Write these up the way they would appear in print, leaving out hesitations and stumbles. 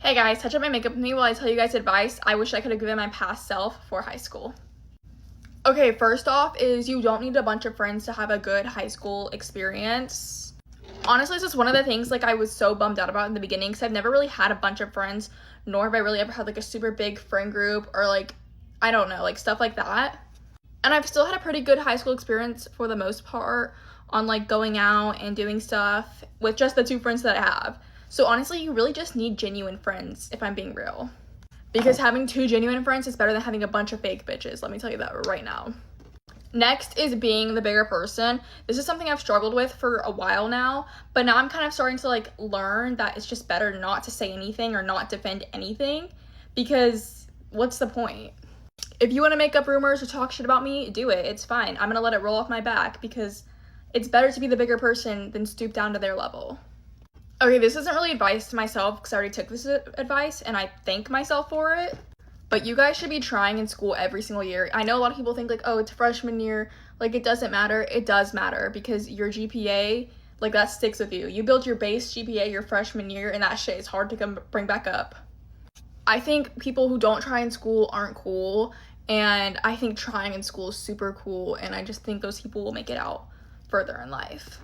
Hey guys, touch up my makeup with me while I tell you guys advice I wish I could have given my past self for high school. Okay, first off is you don't need a bunch of friends to have a good high school experience. Honestly, this is one of the things I was so bummed out about in the beginning because I've never really had a bunch of friends, nor have I really ever had a super big friend group or I don't know, stuff like that. And I've still had a pretty good high school experience for the most part on going out and doing stuff with just the two friends that I have. So honestly, you really just need genuine friends, if I'm being real. Because having two genuine friends is better than having a bunch of fake bitches, let me tell you that right now. Next is being the bigger person. This is something I've struggled with for a while now, but now I'm kind of starting to learn that it's just better not to say anything or not defend anything, because what's the point? If you want to make up rumors or talk shit about me, do it. It's fine. I'm gonna let it roll off my back because it's better to be the bigger person than stoop down to their level. Okay, this isn't really advice to myself because I already took this advice and I thank myself for it. But you guys should be trying in school every single year. I know a lot of people think oh, it's freshman year, it doesn't matter. It does matter because your GPA, that sticks with you. You build your base GPA your freshman year and that shit is hard to bring back up. I think people who don't try in school aren't cool, and I think trying in school is super cool, and I just think those people will make it out further in life.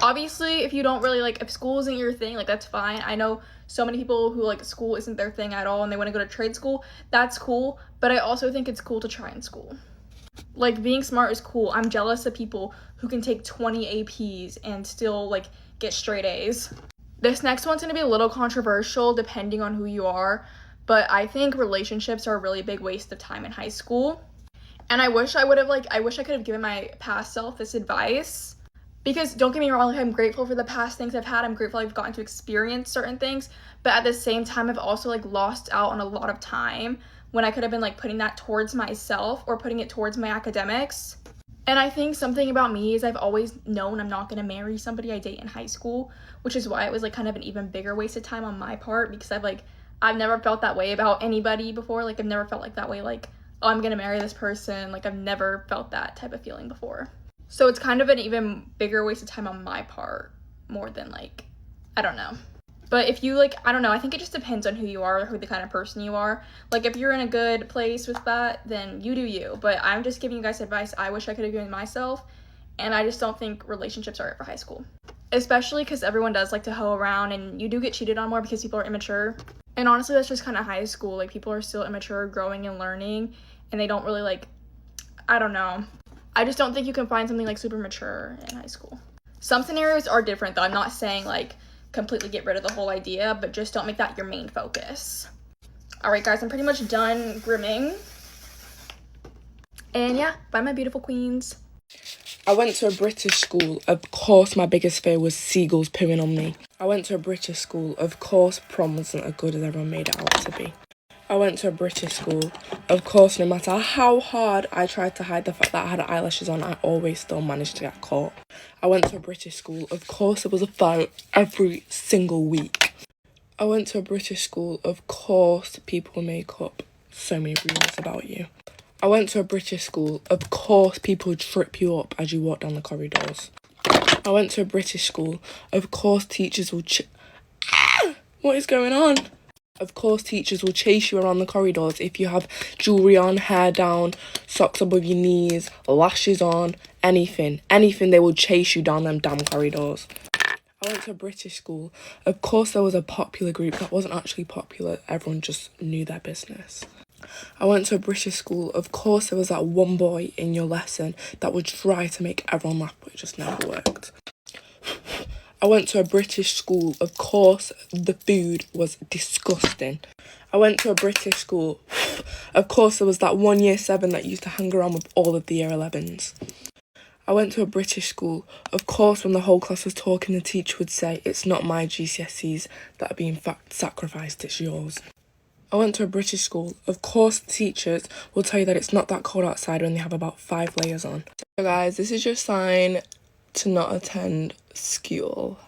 Obviously, if you don't really if school isn't your thing, that's fine. I know so many people who school isn't their thing at all and they want to go to trade school. That's cool, but I also think it's cool to try in school. Being smart is cool. I'm jealous of people who can take 20 APs and still get straight A's. This next one's gonna be a little controversial depending on who you are, but I think relationships are a really big waste of time in high school. And I wish I could have given my past self this advice. Because don't get me wrong, I'm grateful for the past things I've had. I'm grateful I've gotten to experience certain things. But at the same time, I've also lost out on a lot of time when I could have been putting that towards myself or putting it towards my academics. And I think something about me is I've always known I'm not going to marry somebody I date in high school, which is why it was kind of an even bigger waste of time on my part, because I've never felt that way about anybody before. I've never felt that way, oh, I'm going to marry this person. I've never felt that type of feeling before. So it's kind of an even bigger waste of time on my part, more than I don't know. But if you I don't know, I think it just depends on who you are, or who the kind of person you are. If you're in a good place with that, then you do you. But I'm just giving you guys advice I wish I could have given myself, and I just don't think relationships are it for high school. Especially because everyone does like to hoe around, and you do get cheated on more because people are immature. And honestly, that's just kind of high school. People are still immature, growing and learning, and they don't really I don't know. I just don't think you can find something super mature in high school. Some scenarios are different though. I'm not saying completely get rid of the whole idea, but just don't make that your main focus. All right, guys, I'm pretty much done grooming. And yeah, bye my beautiful queens. I went to a British school. Of course, my biggest fear was seagulls pooing on me. I went to a British school. Of course, prom wasn't as good as everyone made it out to be. I went to a British school. Of course, no matter how hard I tried to hide the fact that I had eyelashes on, I always still managed to get caught. I went to a British school. Of course, there was a fight every single week. I went to a British school. Of course, people make up so many rumours about you. I went to a British school. Of course, people trip you up as you walk down the corridors. I went to a British school. Of course, teachers will What is going on? Of course, teachers will chase you around the corridors if you have jewellery on, hair down, socks above your knees, lashes on, anything. Anything, they will chase you down them damn corridors. I went to a British school. Of course, there was a popular group that wasn't actually popular. Everyone just knew their business. I went to a British school. Of course, there was that one boy in your lesson that would try to make everyone laugh, but it just never worked. I went to a British school. Of course, the food was disgusting. I went to a British school. Of course, there was that one year 7 that used to hang around with all of the year 11s. I went to a British school. Of course, when the whole class was talking, the teacher would say, "It's not my GCSEs that are being sacrificed, it's yours." I went to a British school. Of course, the teachers will tell you that it's not that cold outside when they have about 5 layers on. So guys, this is your sign to not attend school.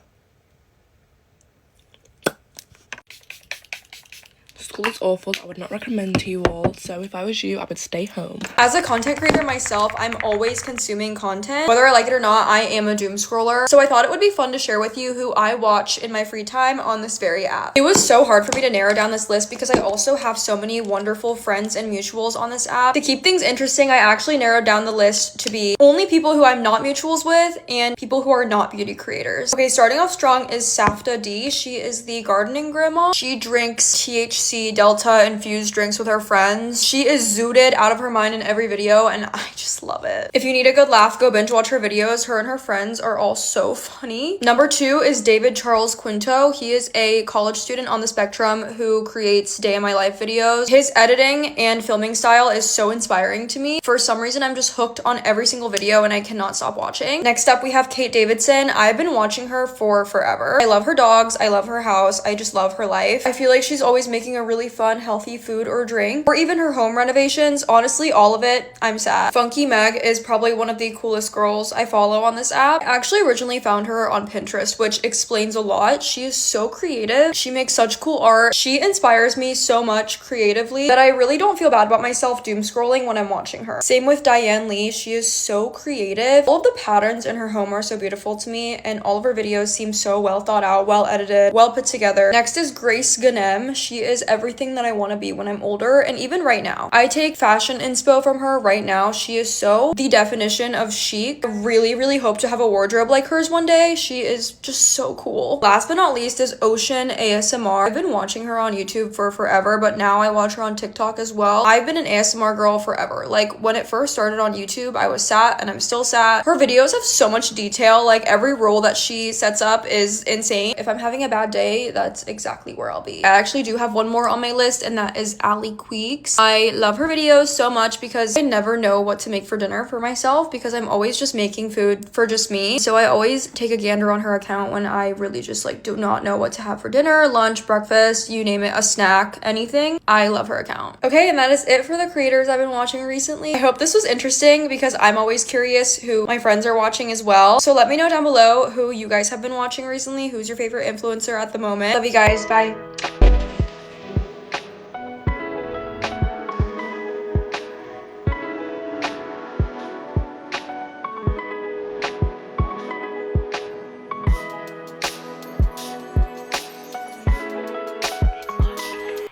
school is awful. I would not recommend to you all. So if I was you, I would stay home. As a content creator myself, I'm always consuming content. Whether I like it or not, I am a doom scroller. So I thought it would be fun to share with you who I watch in my free time on this very app. It was so hard for me to narrow down this list because I also have so many wonderful friends and mutuals on this app. To keep things interesting, I actually narrowed down the list to be only people who I'm not mutuals with and people who are not beauty creators. Okay, starting off strong is Safta D. She is the gardening grandma. She drinks THC Delta infused drinks with her friends. She is zooted out of her mind in every video and I just love it. If you need a good laugh, go binge watch her videos. Her and her friends are all so funny. Number 2 is David Charles Quinto. He is a college student on the spectrum who creates day in my life videos. His editing and filming style is so inspiring to me. For some reason, I'm just hooked on every single video and I cannot stop watching. Next up, we have Kate Davidson. I've been watching her for forever. I love her dogs. I love her house. I just love her life. I feel like she's always making a really fun, healthy food or drink, or even her home renovations. Honestly, all of it, I'm sad. Funky Meg is probably one of the coolest girls I follow on this app. I actually originally found her on Pinterest, which explains a lot. She is so creative. She makes such cool art. She inspires me so much creatively that I really don't feel bad about myself doom scrolling when I'm watching her. Same with Diane Lee. She is so creative. All of the patterns in her home are so beautiful to me, and all of her videos seem so well thought out, well edited, well put together. Next is Grace Ganem. She is everything that I want to be when I'm older, and even right now. I take fashion inspo from her right now. She is so the definition of chic. I really hope to have a wardrobe like hers one day. She is just so cool. Last but not least is Ocean ASMR. I've been watching her on YouTube for forever, but now I watch her on TikTok as well. I've been an ASMR girl forever. Like when it first started on YouTube, I was sat and I'm still sat. Her videos have so much detail. Like every rule that she sets up is insane. If I'm having a bad day, that's exactly where I'll be. I actually do have one more on my list, and that is Ali Queeks. I love her videos so much because I never know what to make for dinner for myself because I'm always just making food for just me. So I always take a gander on her account when I really just like do not know what to have for dinner, lunch, breakfast, you name it, a snack, anything. I love her account. Okay, and that is it for the creators I've been watching recently. I hope this was interesting because I'm always curious who my friends are watching as well. So let me know down below who you guys have been watching recently. Who's your favorite influencer at the moment? Love you guys. Bye.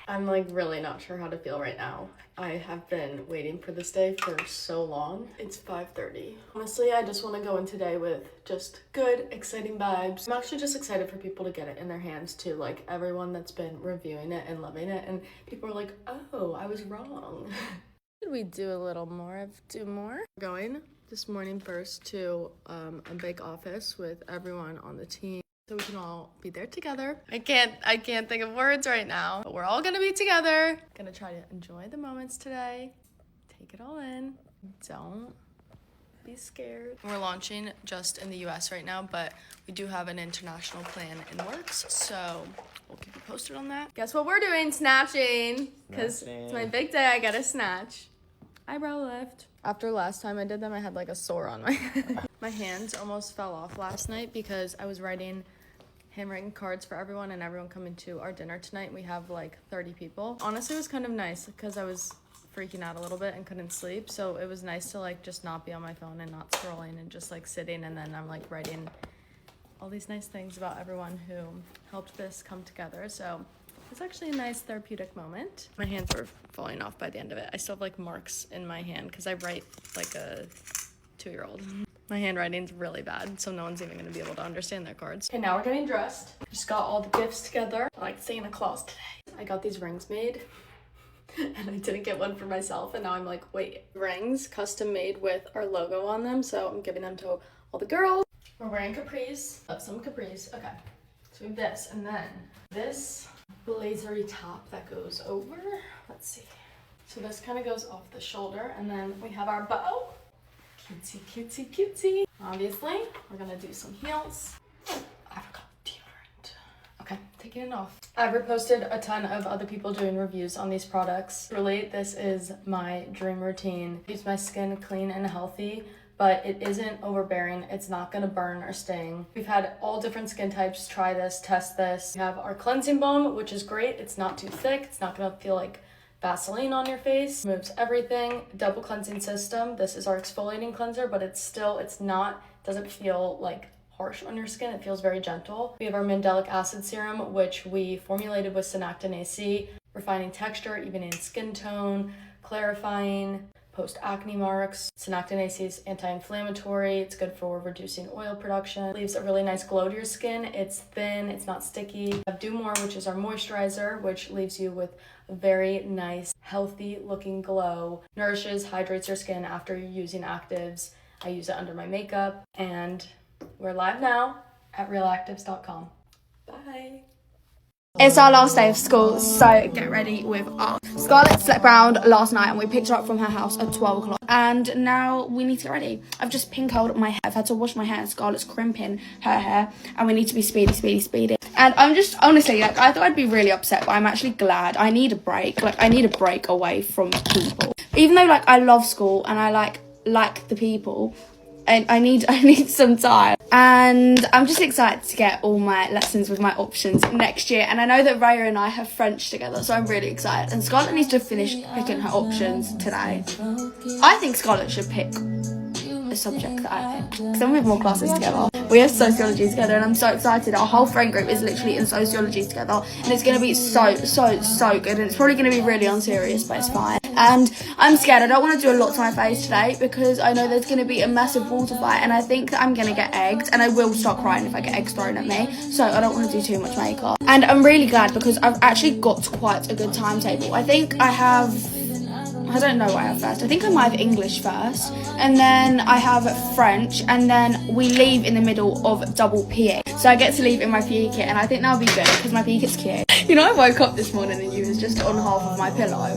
I'm like really not sure how to feel right now. I have been waiting for this day for so long. It's 5:30. Honestly, I just want to go in today with just good, exciting vibes. I'm actually just excited for people to get it in their hands too. Like everyone that's been reviewing it and loving it, and people are like, oh, I was wrong. Should we do a little more of do more? We're going this morning first to a big office with everyone on the team, so we can all be there together. I can't think of words right now, but we're all gonna be together. Gonna try to enjoy the moments today. Take it all in. Don't be scared. We're launching just in the US right now, but we do have an international plan in works, so we'll keep you posted on that. Guess what we're doing? Snatching. Because it's my big day, I gotta snatch. Eyebrow lift. After last time I did them, I had like a sore on my head. My hands almost fell off last night because I was handwriting cards for everyone and everyone coming to our dinner tonight. We have like 30 people. Honestly, it was kind of nice because I was freaking out a little bit and couldn't sleep. So it was nice to like just not be on my phone and not scrolling and just like sitting, and then I'm like writing all these nice things about everyone who helped this come together. So it's actually a nice therapeutic moment. My hands were falling off by the end of it. I still have like marks in my hand because I write like a 2-year-old. My handwriting's really bad, so no one's even gonna be able to understand their cards. Okay, now we're getting dressed. Just got all the gifts together. I like Santa Claus today. I got these rings made and I didn't get one for myself, and now I'm like, wait. Rings custom made with our logo on them, so I'm giving them to all the girls. We're wearing capris. Oh, some capris. Okay, so we have this, and then this blazery top that goes over. Let's see. So this kind of goes off the shoulder, and then we have our bow. Cutesy, cutesy, cutesy. Obviously, we're gonna do some heels. I forgot deodorant. Okay, taking it off. I've reposted a ton of other people doing reviews on these products. Really, this is my dream routine. Keeps my skin clean and healthy but it isn't overbearing. It's not gonna burn or sting. We've had all different skin types try this, test this. We have our cleansing balm, which is great. It's not too thick. It's not gonna feel like Vaseline on your face. Removes everything. Double cleansing system. This is our exfoliating cleanser, but doesn't feel like harsh on your skin. It feels very gentle. We have our mandelic acid serum, which we formulated with synactin AC, refining texture, evening skin tone, clarifying, post-acne marks. Synactin AC is anti-inflammatory. It's good for reducing oil production. Leaves a really nice glow to your skin. It's thin, it's not sticky. We have Do More, which is our moisturizer, which leaves you with a very nice, healthy looking glow. Nourishes, hydrates your skin after you're using actives. I use it under my makeup, and we're live now at realactives.com. Bye. It's our last day of school, so get ready with us. Scarlett slept around last night and we picked her up from her house at 12 o'clock. And now we need to get ready. I've just pink-curled my hair. I've had to wash my hair and Scarlett's crimping her hair. And we need to be speedy. And I'm just, honestly, like, I thought I'd be really upset, but I'm actually glad. I need a break. Like, I need a break away from people. Even though, like, I love school and I like the people, and I need some time, and I'm just excited to get all my lessons with my options next year. And I know that Raya and I have French together, so I'm really excited. And Scarlett needs to finish picking her options today. I think Scarlett should pick the subject that I picked, because then we have more classes together. We have sociology together, and I'm so excited. Our whole friend group is literally in sociology together, and it's going to be so good. And it's probably going to be really unserious, but it's fine. And I'm scared. I don't want to do a lot to my face today because I know there's going to be a massive water fight, and I think that I'm going to get egged, and I will start crying if I get eggs thrown at me. So I don't want to do too much makeup. And I'm really glad because I've actually got quite a good timetable. I think I don't know what I have first. I think I might have English first, and then I have French, and then we leave in the middle of double PE. So I get to leave in my PE kit, and I think that'll be good because my PE kit's cute. You know, I woke up this morning and you was just on half of my pillow.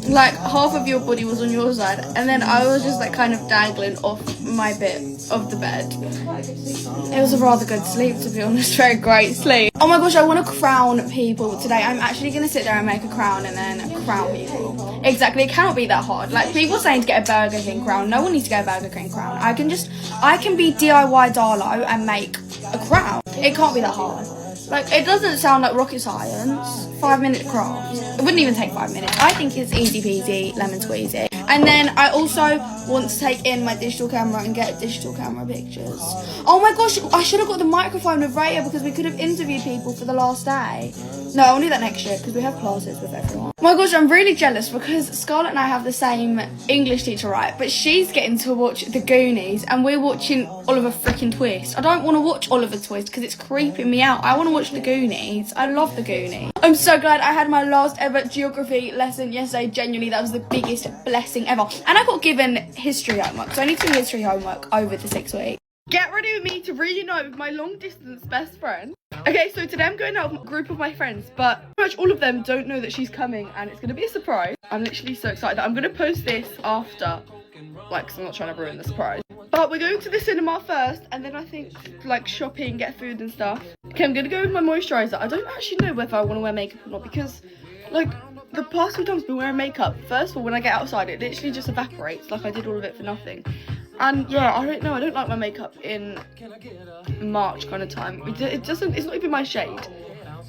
Like, half of your body was on your side, and then I was just like kind of dangling off my bit of the bed. It was a rather good sleep, to be honest. Very great sleep. Oh my gosh, I want to crown people today. I'm actually going to sit there and make a crown and then crown people. Exactly, it cannot be that hard. Like, people saying to get a Burger King crown. No one needs to get a Burger King crown. I can be DIY Darlo and make a crown. It can't be that hard. Like, it doesn't sound like rocket science. 5-minute craft. It wouldn't even take 5 minutes. I think it's easy peasy, lemon squeezy. And then I also want to take in my digital camera and get digital camera pictures. Oh my gosh, I should have got the microphone with Raya because we could have interviewed people for the last day. No, I'll do that next year because we have classes with everyone. Oh my gosh, I'm really jealous because Scarlett and I have the same English teacher, right? But she's getting to watch The Goonies and we're watching Oliver freaking Twist. I don't want to watch Oliver Twist because it's creeping me out. I want to watch The Goonies. I love The Goonies. I'm so glad I had my last ever geography lesson yesterday. Genuinely, that was the biggest blessing ever. And I got given history homework, so I need to do history homework over the 6 weeks. Get ready with me to reunite with my long distance best friend. Okay, so today I'm going out with a group of my friends, but pretty much all of them don't know that she's coming and it's going to be a surprise. I'm literally so excited that I'm going to post this after, like, because I'm not trying to ruin the surprise. But we're going to the cinema first, and then I think, like, shopping, get food and stuff. Okay, I'm going to go with my moisturiser. I don't actually know whether I want to wear makeup or not because, like, the past few times I've been wearing makeup, first of all, when I get outside, it literally just evaporates. Like, I did all of it for nothing. And yeah, I don't know, I don't like my makeup in March kind of time. It's not even my shade.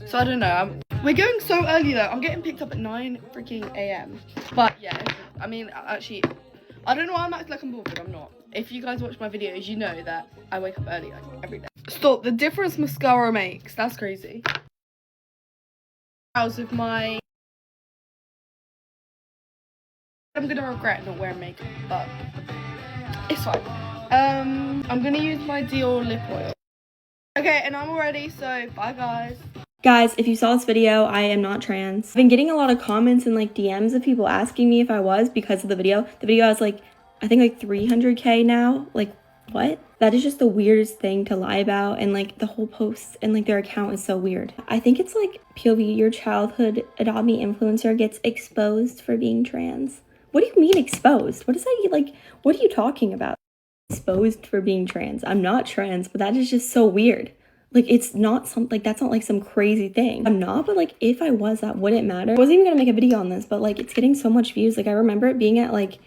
So I don't know. We're going so early though. I'm getting picked up at 9 freaking a.m. But yeah, I mean, actually, I don't know why I'm acting like I'm bored, but I'm not. If you guys watch my videos, you know that I wake up early, like, every day. Stop, the difference mascara makes. That's crazy. With my... I'm gonna regret not wearing makeup, but it's fine. I'm gonna use my Dior lip oil. Okay, and I'm all ready, so bye guys. Guys, if you saw this video, I am not trans. I've been getting a lot of comments and like DMs of people asking me if I was because of the video. The video has like, I think like 300k now. Like, what? That is just the weirdest thing to lie about, and like the whole post and like their account is so weird. I think it's like POV, your childhood Adopt Me influencer gets exposed for being trans. What do you mean exposed? What is that, like, what are you talking about? Exposed for being trans. I'm not trans, but that is just so weird. Like, it's not something, like, that's not like some crazy thing. I'm not, but like, if I was, that wouldn't matter. I wasn't even gonna make a video on this, but like, it's getting so much views. Like, I remember it being at like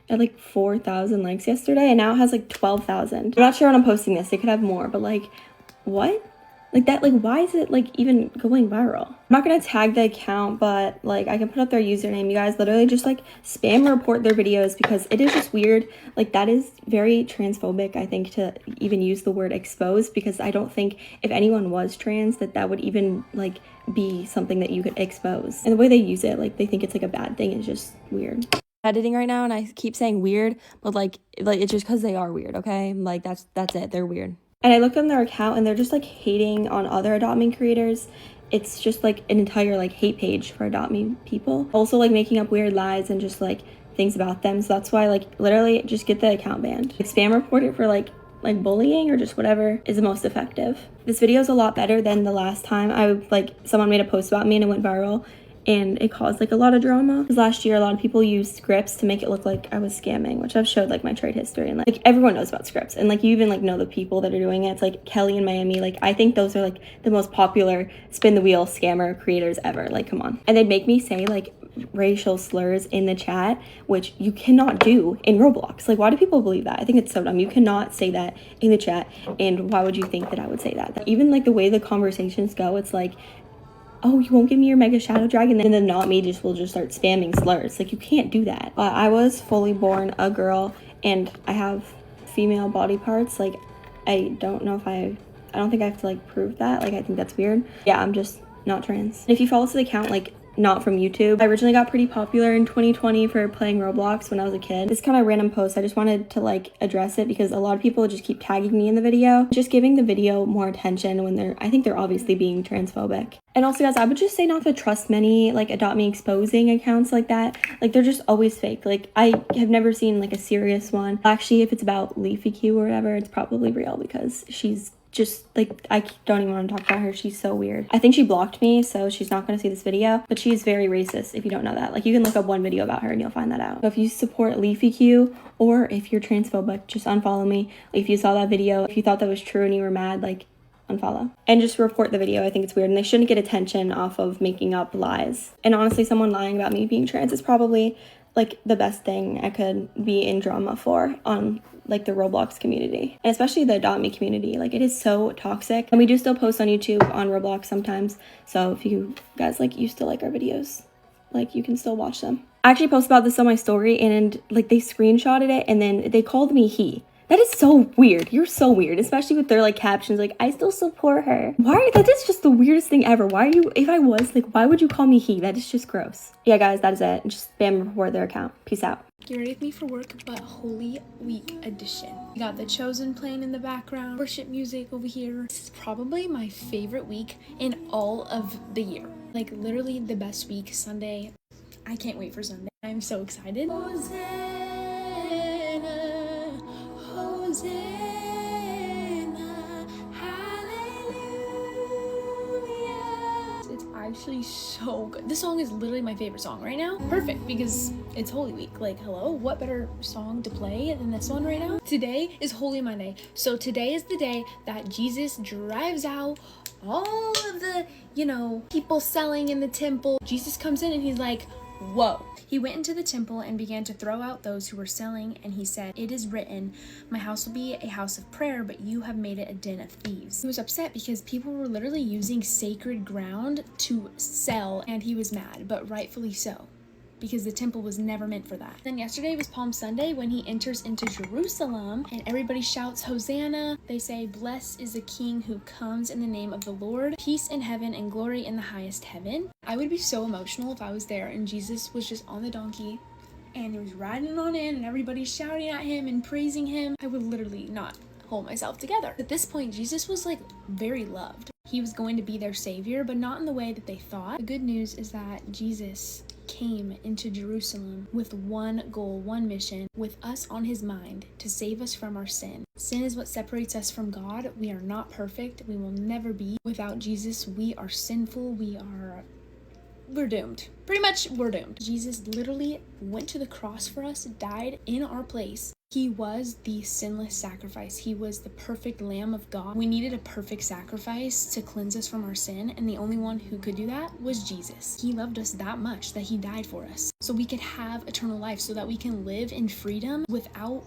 had like 4,000 likes yesterday, and now it has like 12,000. I'm not sure when I'm posting this, it could have more, but like, what? Like that, like, why is it like even going viral? I'm not gonna tag the account, but like I can put up their username. You guys literally just like spam report their videos because it is just weird. Like that is very transphobic, I think, to even use the word exposed, because I don't think if anyone was trans that would even like be something that you could expose. And the way they use it, like they think it's like a bad thing, is just weird. Editing right now and I keep saying weird, but like it's just because they are weird, okay? Like that's it, they're weird. And I looked on their account and they're just like hating on other Adopt Me creators. It's just like an entire like hate page for Adopt Me people. Also like making up weird lies and just like things about them. So that's why like literally just get the account banned. Like, spam report it for like bullying or just whatever is the most effective. This video is a lot better than the last time someone made a post about me and it went viral. And it caused like a lot of drama because last year a lot of people used scripts to make it look like I was scamming, which I've showed like my trade history, and like everyone knows about scripts, and like you even like know the people that are doing it. It's like Kelly in Miami. Like I think those are like the most popular spin the wheel scammer creators ever. Like come on. And they'd make me say like racial slurs in the chat, which you cannot do in Roblox. Like why do people believe that? I think it's so dumb. You cannot say that in the chat, and why would you think that I would say that? Even like the way the conversations go, it's like, oh, you won't give me your mega shadow dragon, and then not me will just start spamming slurs. Like you can't do that. I was fully born a girl and I have female body parts. Like I don't think I have to like prove that. Like I think that's weird. Yeah, I'm just not trans. And if you follow us to the account, like not from YouTube. I originally got pretty popular in 2020 for playing Roblox when I was a kid. This kind of random post, I just wanted to like address it because a lot of people just keep tagging me in the video. Just giving the video more attention when I think they're obviously being transphobic. And also guys, I would just say not to trust many like Adopt Me exposing accounts like that. Like they're just always fake. Like I have never seen like a serious one. Actually, if it's about Leafy Q or whatever, it's probably real because she's just like, I don't even want to talk about her. She's so weird. I think she blocked me, so she's not going to see this video, but she's very racist if you don't know that. Like you can look up one video about her and you'll find that out. So if you support Leafy Q or if you're transphobic, just unfollow me. If you saw that video, if you thought that was true and you were mad, like unfollow. And just report the video. I think it's weird and they shouldn't get attention off of making up lies. And honestly, someone lying about me being trans is probably like the best thing I could be in drama for on like the Roblox community, and especially the Adopt Me community. Like it is so toxic, and we do still post on YouTube on Roblox sometimes, so if you guys like used to like our videos, like you can still watch them. I actually posted about this on my story and like they screenshotted it and then they called me he. That is so weird. You're so weird, especially with their like captions like I still support her. Why? That is just the weirdest thing ever. Why are you, if I was like, why would you call me he? That is just gross. Yeah guys, that is it. Just spam report their account. Peace out. Get ready with me for work, but Holy Week edition. We got The Chosen playing in the background, worship music over here. This is probably my favorite week in all of the year. Like literally the best week, Sunday. I can't wait for Sunday. I'm so excited. Hosanna, Hosanna, hallelujah. It's actually so good. This song is literally my favorite song right now. Perfect, because it's Holy Week. Like, hello, what better song to play than this one right now? Today is Holy Monday. So today is the day that Jesus drives out all of the, people selling in the temple. Jesus comes in and he's like, whoa. He went into the temple and began to throw out those who were selling, and he said, "It is written, my house will be a house of prayer, but you have made it a den of thieves." He was upset because people were literally using sacred ground to sell, and he was mad, but rightfully so, because the temple was never meant for that. Then yesterday was Palm Sunday when he enters into Jerusalem and everybody shouts Hosanna. They say, "Blessed is the King who comes in the name of the Lord. Peace in heaven and glory in the highest heaven." I would be so emotional if I was there and Jesus was just on the donkey and he was riding on in and everybody's shouting at him and praising him. I would literally not hold myself together. At this point, Jesus was like very loved. He was going to be their savior, but not in the way that they thought. The good news is that Jesus came into Jerusalem with one goal, one mission, with us on his mind, to save us from our sin. Sin is what separates us from God. We are not perfect. We will never be. Without Jesus, we are sinful. We are we're doomed. Pretty much, we're doomed. Jesus literally went to the cross for us, died in our place. He was the sinless sacrifice. He was the perfect Lamb of God. We needed a perfect sacrifice to cleanse us from our sin, and the only one who could do that was Jesus. He loved us that much that he died for us, so we could have eternal life, so that we can live in freedom. Without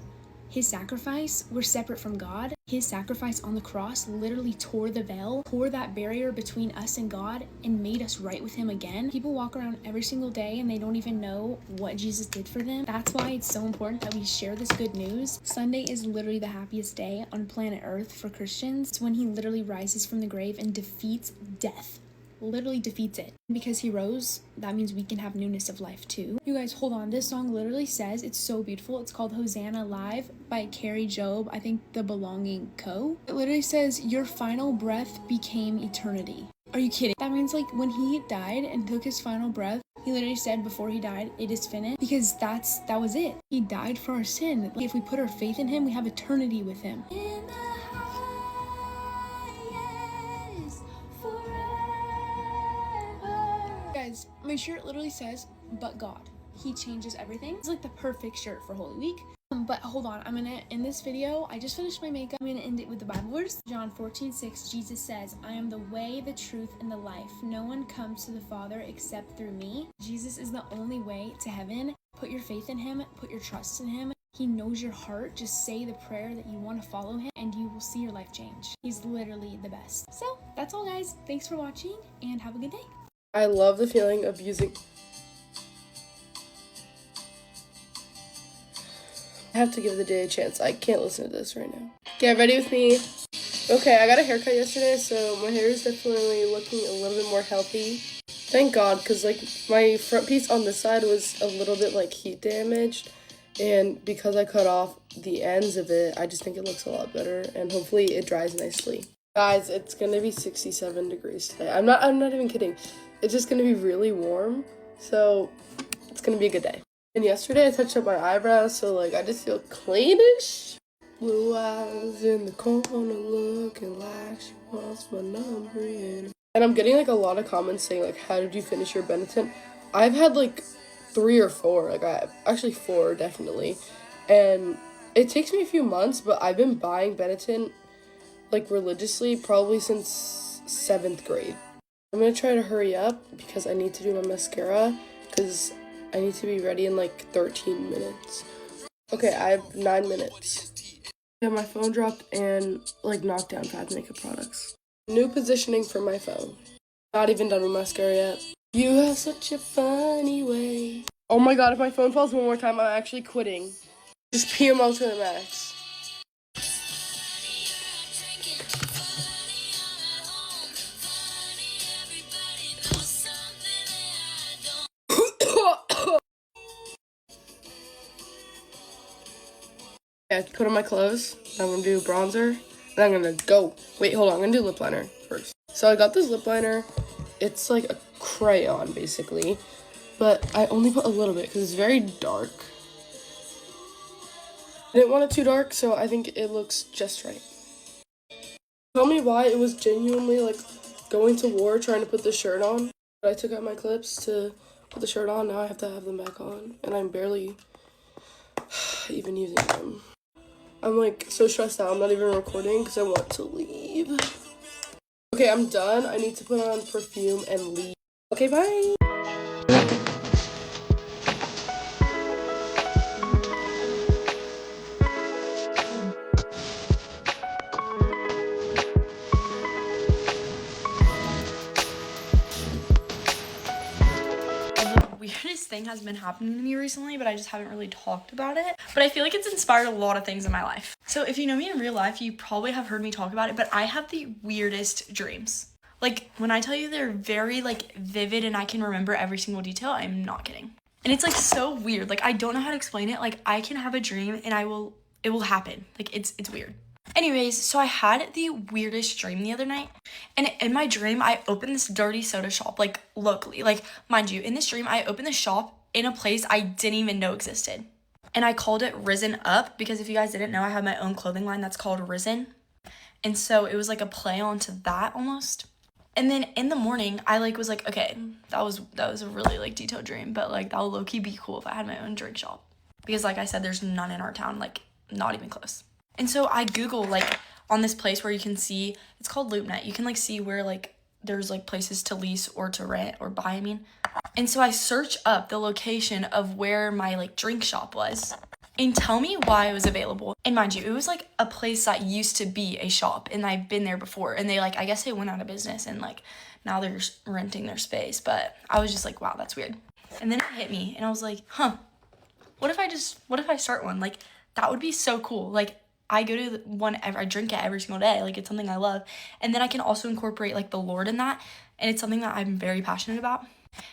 his sacrifice, we're separate from God. His sacrifice on the cross literally tore the veil, tore that barrier between us and God, and made us right with him again. People walk around every single day and they don't even know what Jesus did for them. That's why it's so important that we share this good news. Sunday is literally the happiest day on planet Earth for Christians. It's when he literally rises from the grave and defeats death. Literally defeats it. Because he rose, that means we can have newness of life too. You guys, hold on. This song literally says, it's so beautiful. It's called Hosanna Live by Carrie Job, I think the Belonging Co. It literally says, your final breath became eternity. Are you kidding? That means like when he died and took his final breath, he literally said before he died, it is finished, because that was it. He died for our sin. Like, if we put our faith in him, we have eternity with him. Guys, my shirt literally says, but God. He changes everything. It's like the perfect shirt for Holy Week. But hold on, I'm gonna end this video. I just finished my makeup. I'm gonna end it with the Bible verse. John 14:6, Jesus says, I am the way, the truth, and the life. No one comes to the Father except through me. Jesus is the only way to heaven. Put your faith in him, put your trust in him. He knows your heart. Just say the prayer that you want to follow him, and you will see your life change. He's literally the best. So that's all, guys. Thanks for watching, and have a good day. I love the feeling of using... I have to give the day a chance. I can't listen to this right now. Get ready with me. Okay, I got a haircut yesterday, so my hair is definitely looking a little bit more healthy. Thank God, because like my front piece on this side was a little bit like heat damaged, and because I cut off the ends of it, I just think it looks a lot better, and hopefully it dries nicely. Guys, it's gonna be 67 degrees today. I'm not even kidding. It's just gonna be really warm, so it's gonna be a good day. And yesterday I touched up my eyebrows, so like I just feel cleanish. Blue eyes in the corner looking like she wants my number in. And I'm getting like a lot of comments saying like, how did you finish your Benetton? I've had like 3 or 4, actually 4 definitely. And it takes me a few months, but I've been buying Benetton like religiously probably since 7th grade. I'm gonna try to hurry up because I need to do my mascara because I need to be ready in like 13 minutes. Okay, I have 9 minutes. Yeah, my phone dropped and like knocked down 5 makeup products. New positioning for my phone. Not even done with mascara yet. You have such a funny way. Oh my god, if my phone falls one more time, I'm actually quitting. Just PMO to the max. I put on my clothes, I'm gonna do bronzer, and I'm gonna go. Wait, hold on, I'm gonna do lip liner first. So I got this lip liner. It's like a crayon, basically, but I only put a little bit because it's very dark. I didn't want it too dark, so I think it looks just right. Tell me why it was genuinely like going to war trying to put the shirt on. But I took out my clips to put the shirt on, now I have to have them back on, and I'm barely even using them. I'm like so stressed out, I'm not even recording because I want to leave. Okay, I'm done. I need to put on perfume and leave. Okay, bye. Weirdest thing has been happening to me recently, but I just haven't really talked about it. But I feel like it's inspired a lot of things in my life. So if you know me in real life, you probably have heard me talk about it, but I have the weirdest dreams. Like, when I tell you they're very, like, vivid and I can remember every single detail, I'm not kidding. And it's, like, so weird. Like, I don't know how to explain it. Like, I can have a dream and it will happen. Like, it's weird. Anyways, so I had the weirdest dream the other night, and in my dream, I opened this dirty soda shop, like, locally. Like, mind you, in this dream, I opened the shop in a place I didn't even know existed. And I called it Risen Up, because if you guys didn't know, I have my own clothing line that's called Risen. And so it was like a play onto that almost. And then in the morning, I like was like, okay, that was a really like detailed dream, but like that would low-key be cool if I had my own drink shop. Because like I said, there's none in our town, like not even close. And so I Google like on this place where you can see, it's called LoopNet. You can like see where like there's like places to lease or to rent or buy, I mean. And so I search up the location of where my like drink shop was. And tell me why it was available. And mind you, it was like a place that used to be a shop and I've been there before. And they like, I guess they went out of business and like now they're renting their space. But I was just like, wow, that's weird. And then it hit me and I was like, huh, what if I start one? Like that would be so cool. Like I go to one, I drink it every single day. Like it's something I love. And then I can also incorporate like the Lord in that. And it's something that I'm very passionate about.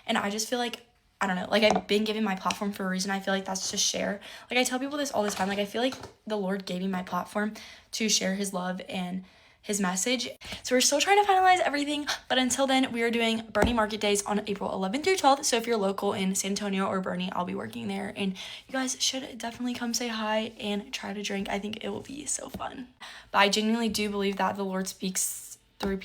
And I just feel like, I don't know, like I've been given my platform for a reason. I feel like that's to share. Like I tell people this all the time. Like I feel like the Lord gave me my platform to share his love and his message. So we're still trying to finalize everything. But until then, we are doing Bernie Market Days on April 11th through 12th. So if you're local in San Antonio or Bernie, I'll be working there. And you guys should definitely come say hi and try to drink. I think it will be so fun. But I genuinely do believe that the Lord speaks through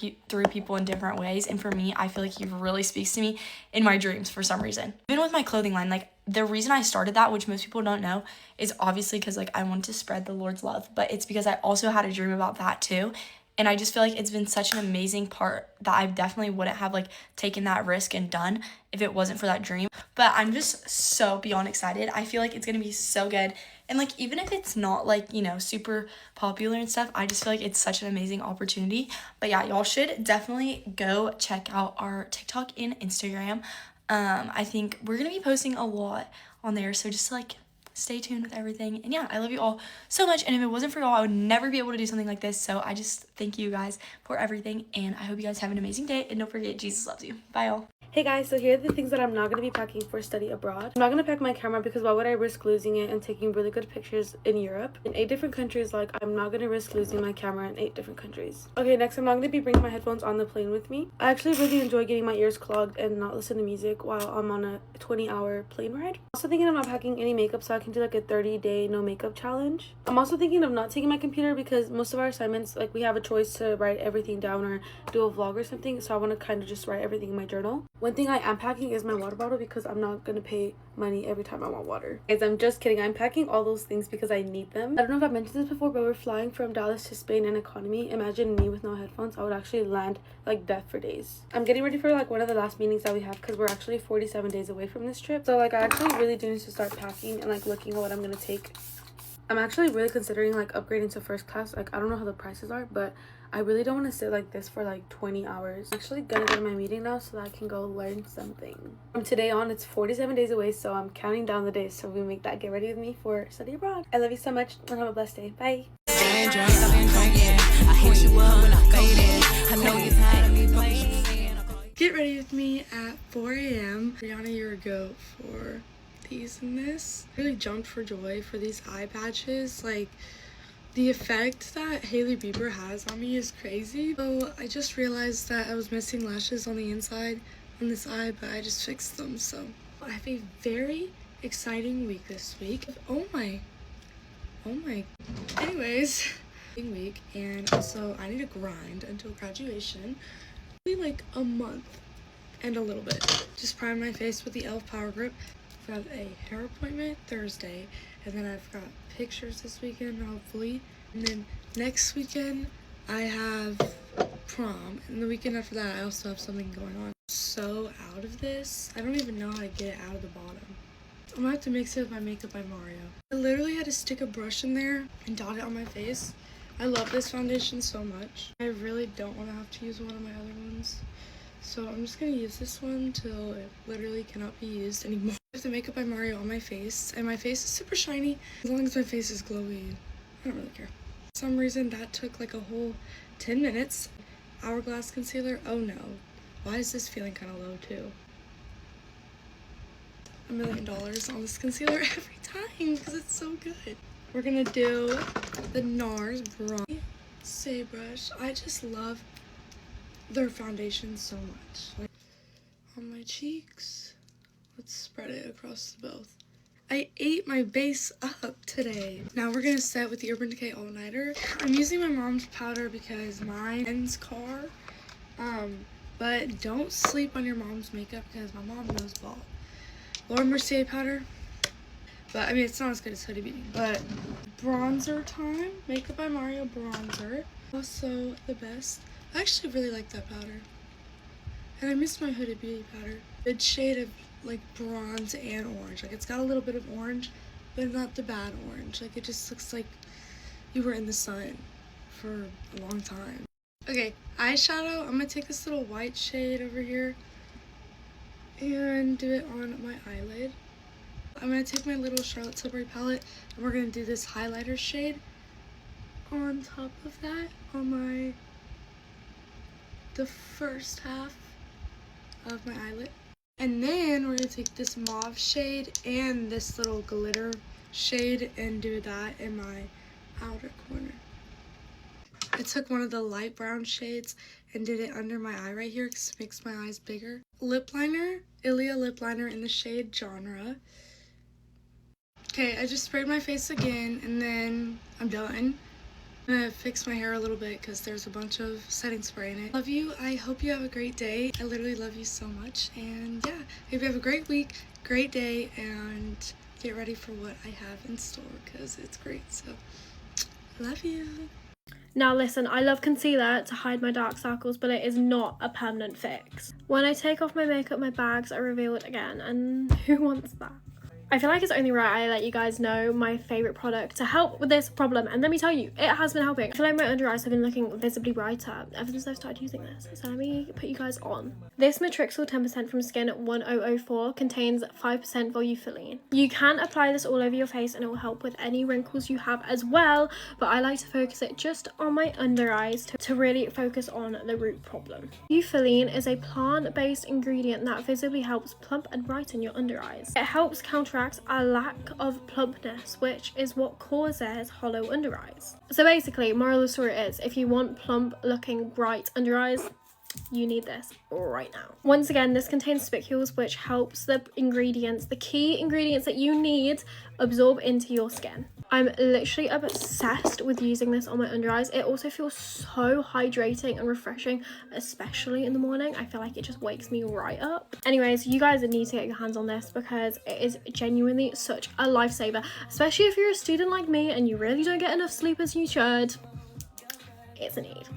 people in different ways, and for me, I feel like he really speaks to me in my dreams for some reason. Even with my clothing line, like the reason I started that, which most people don't know, is obviously because like I want to spread the Lord's love, but it's because I also had a dream about that too. And I just feel like it's been such an amazing part that I definitely wouldn't have like taken that risk and done if it wasn't for that dream. But I'm just so beyond excited. I feel like it's gonna be so good. And like even if it's not like, you know, super popular and stuff, I just feel like it's such an amazing opportunity. But yeah, y'all should definitely go check out our TikTok and Instagram. I think we're gonna be posting a lot on there, so just like stay tuned with everything. And yeah, I love you all so much, and if it wasn't for y'all, I would never be able to do something like this. So I just thank you guys for everything, and I hope you guys have an amazing day, and don't forget, Jesus loves you. Bye y'all. Hey guys, so here are the things that I'm not going to be packing for study abroad. I'm not going to pack my camera because why would I risk losing it and taking really good pictures in Europe? In 8 different countries, like I'm not going to risk losing my camera in 8 different countries. Okay, next I'm not going to be bringing my headphones on the plane with me. I actually really enjoy getting my ears clogged and not listen to music while I'm on a 20-hour plane ride. I'm also thinking of not packing any makeup so I can do like a 30-day no makeup challenge. I'm also thinking of not taking my computer because most of our assignments, like we have a choice to write everything down or do a vlog or something, so I want to kind of just write everything in my journal. One thing I am packing is my water bottle because I'm not gonna pay money every time I want water. Guys, I'm just kidding. I'm packing all those things because I need them. I don't know if I've mentioned this before, but we're flying from Dallas to Spain in economy. Imagine me with no headphones. I would actually land like death for days. I'm getting ready for like one of the last meetings that we have because we're actually 47 days away from this trip. So like I actually really do need to start packing and like looking at what I'm gonna take. I'm actually really considering like upgrading to first class. Like I don't know how the prices are, but I really don't want to sit like this for like 20 hours. I'm actually gonna go to my meeting now so that I can go learn something. From today on, it's 47 days away, so I'm counting down the days so we make that get ready with me for study abroad. I love you so much and have a blessed day. Bye. Get ready with me at 4 a.m. Rihanna a year ago for these and this. I really jumped for joy for these eye patches. Like, the effect that Hailey Bieber has on me is crazy. So I just realized that I was missing lashes on the inside on this eye, but I just fixed them. So I have a very exciting week this week. Oh my. Anyways, week, and also I need to grind until graduation. Probably like a month and a little bit. Just prime my face with the e.l.f. Power Grip. I've got a hair appointment Thursday, and then I've got pictures this weekend hopefully, and then next weekend I have prom, and the weekend after that I also have something going on. So out of this, I don't even know how to get it out of the bottom. I'm gonna have to mix it with my Makeup by Mario. I literally had to stick a brush in there and dot it on my face. I love this foundation so much. I really don't want to have to use one of my other ones, so I'm just gonna use this one till it literally cannot be used anymore. I have the Makeup by Mario on my face, and my face is super shiny. As long as my face is glowy, I don't really care. For some reason, that took like a whole 10 minutes. Hourglass concealer, oh no. Why is this feeling kind of low too? $1 million on this concealer every time because it's so good. We're gonna do the NARS Bronze Say Brush. I just love their foundation so much. Like, on my cheeks. Let's spread it across both. I ate my base up today. Now we're gonna set with the Urban Decay All Nighter. I'm using my mom's powder because my friend's car But don't sleep on your mom's makeup because my mom knows ball. Laura Mercier powder. But I mean, it's not as good as Hoodie Beauty. But bronzer time. Makeup by Mario bronzer. Also the best. I actually really like that powder. And I missed my Hooded Beauty powder. Good shade of like bronze and orange. Like it's got a little bit of orange, but not the bad orange. Like it just looks like you were in the sun for a long time. Okay, eyeshadow. I'm gonna take this little white shade over here and do it on my eyelid. I'm gonna take my little Charlotte Tilbury palette and we're gonna do this highlighter shade on top of that on the first half of my eyelid. And then we're gonna take this mauve shade and this little glitter shade and do that in my outer corner. I took one of the light brown shades and did it under my eye right here because it makes my eyes bigger. Lip liner, Ilia lip liner in the shade Genre. Okay, I just sprayed my face again and then I'm done. I'm gonna fix my hair a little bit because there's a bunch of setting spray in it. Love you. I hope you have a great day. I literally love you so much. And yeah, hope you have a great week, great day, and get ready for what I have in store because it's great. So, love you. Now listen, I love concealer to hide my dark circles, but it is not a permanent fix. When I take off my makeup, my bags are revealed again, and who wants that? I feel like it's only right I let you guys know my favourite product to help with this problem, and let me tell you, it has been helping. I feel like my under eyes have been looking visibly brighter ever since I've started using this, so let me put you guys on. This Matrixyl 10% from Skin 1004 contains 5% volufiline. You can apply this all over your face and it will help with any wrinkles you have as well, but I like to focus it just on my under eyes to really focus on the root problem. Volufiline is a plant-based ingredient that visibly helps plump and brighten your under eyes. It helps counteract a lack of plumpness, which is what causes hollow under eyes. So basically, moral of the story is, if you want plump looking bright under eyes, you need this right now. Once again, this contains spicules, which helps the key ingredients that you need absorb into your skin. I'm literally obsessed with using this on my under eyes. It also feels so hydrating and refreshing, especially in the morning. I feel like it just wakes me right up. Anyways, you guys need to get your hands on this because it is genuinely such a lifesaver, especially if you're a student like me and you really don't get enough sleep as you should. It's a need.